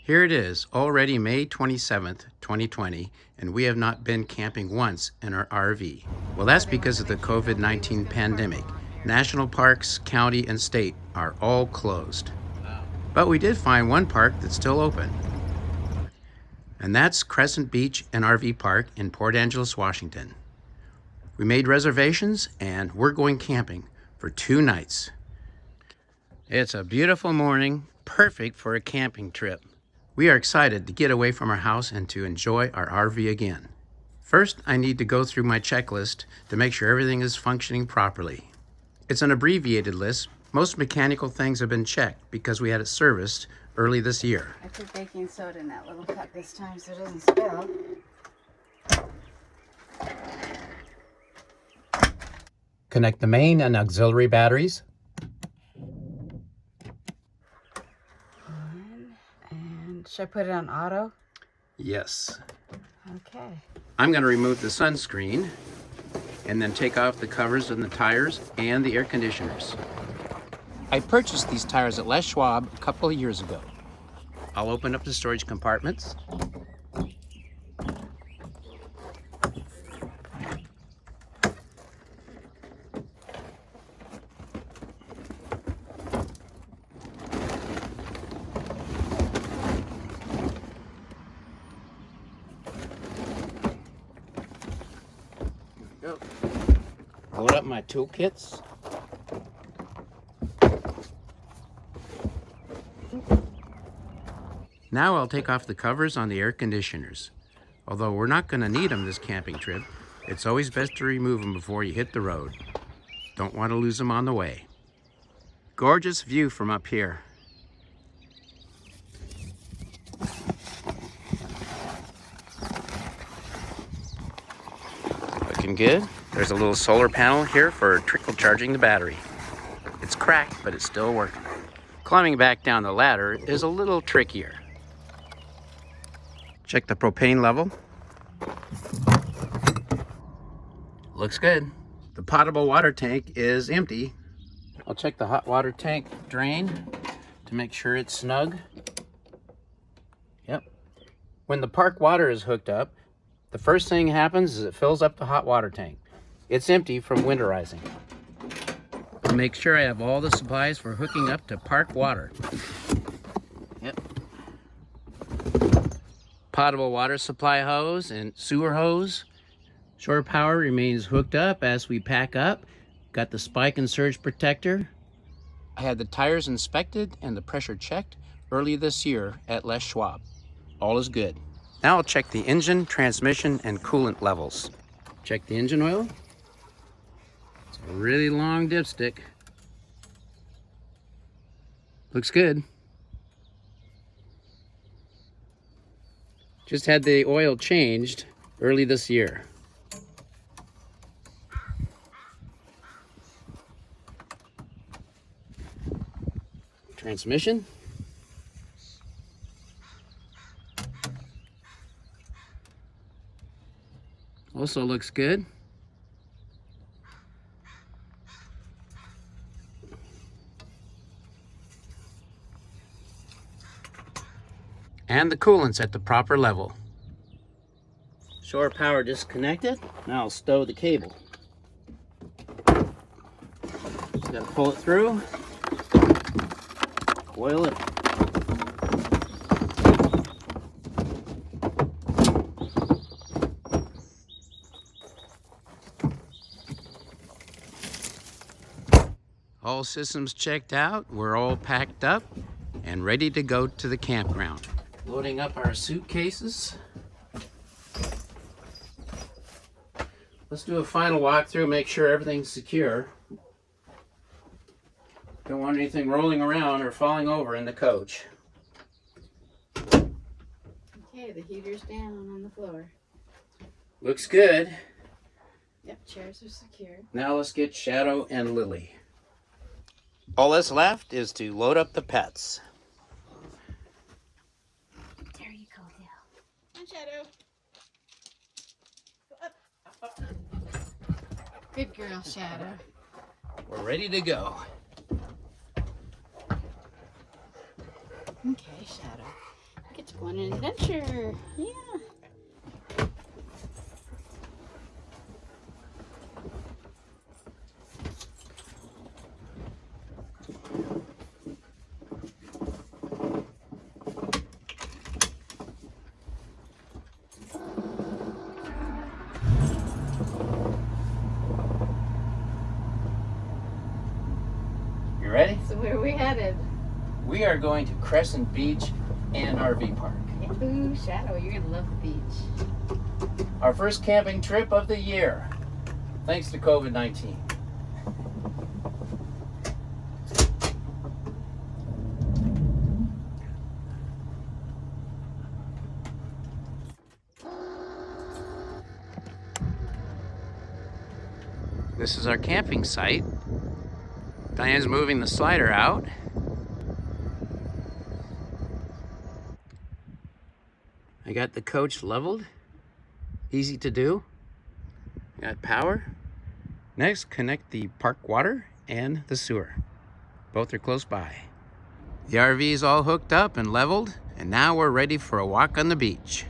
Here it is, already May 27th, 2020, and we have not been camping once in our RV. Well, that's because of the COVID-19 pandemic. National parks, county, and state are all closed. But we did find one park that's still open. And that's Crescent Beach and RV Park in Port Angeles, Washington. We made reservations and we're going camping for 2 nights. It's a beautiful morning, perfect for a camping trip. We are excited to get away from our house and to enjoy our RV again. First, I need to go through my checklist to make sure everything is functioning properly. It's an abbreviated list. Most mechanical things have been checked because we had it serviced early this year. I put baking soda in that little cup this time so it doesn't spill. Connect the main and auxiliary batteries. And should I put it on auto? Yes. Okay. I'm going to remove the sunscreen and then take off the covers on the tires and the air conditioners. I purchased these tires at Les Schwab a couple of years ago. I'll open up the storage compartments. Go. Load up my toolkits. Now I'll take off the covers on the air conditioners. Although we're not going to need them this camping trip, it's always best to remove them before you hit the road. Don't want to lose them on the way. Gorgeous view from up here. Looking good. There's a little solar panel here for trickle charging the battery. It's cracked, but it's still working. Climbing back down the ladder is a little trickier. Check the propane level. Looks good. The potable water tank is empty. I'll check the hot water tank drain to make sure it's snug. Yep. When the park water is hooked up, the first thing happens is it fills up the hot water tank. It's empty from winterizing. I'll make sure I have all the supplies for hooking up to park water. Yep. Potable water supply hose and sewer hose. Shore power remains hooked up as we pack up. Got the spike and surge protector. I had the tires inspected and the pressure checked early this year at Les Schwab. All is good. Now I'll check the engine, transmission, and coolant levels. Check the engine oil. It's a really long dipstick. Looks good. Just had the oil changed early this year. Transmission. Also looks good. And the coolant's at the proper level. Shore power disconnected. Now I'll stow the cable. Just gotta pull it through. Coil it. All systems checked out. We're all packed up and ready to go to the campground. Loading up our suitcases. Let's do a final walkthrough, make sure everything's secure. Don't want anything rolling around or falling over in the coach. Okay, the heater's down on the floor. Looks good. Yep, chairs are secure. Now let's get Shadow and Lily. All that's left is to load up the pets. There you go, Dale. Come on, Shadow. Go up. Up, up. Good girl, Shadow. We're ready to go. Okay, Shadow. Get to go on an adventure. Yeah. You ready? So where are we headed? We are going to Crescent Beach and RV Park. Ooh, Shadow, you're gonna love the beach. Our first camping trip of the year, thanks to COVID-19. This is our camping site. Diane's moving the slider out. I got the coach leveled. Easy to do. Got power. Next, connect the park water and the sewer. Both are close by. The RV is all hooked up and leveled, and now we're ready for a walk on the beach.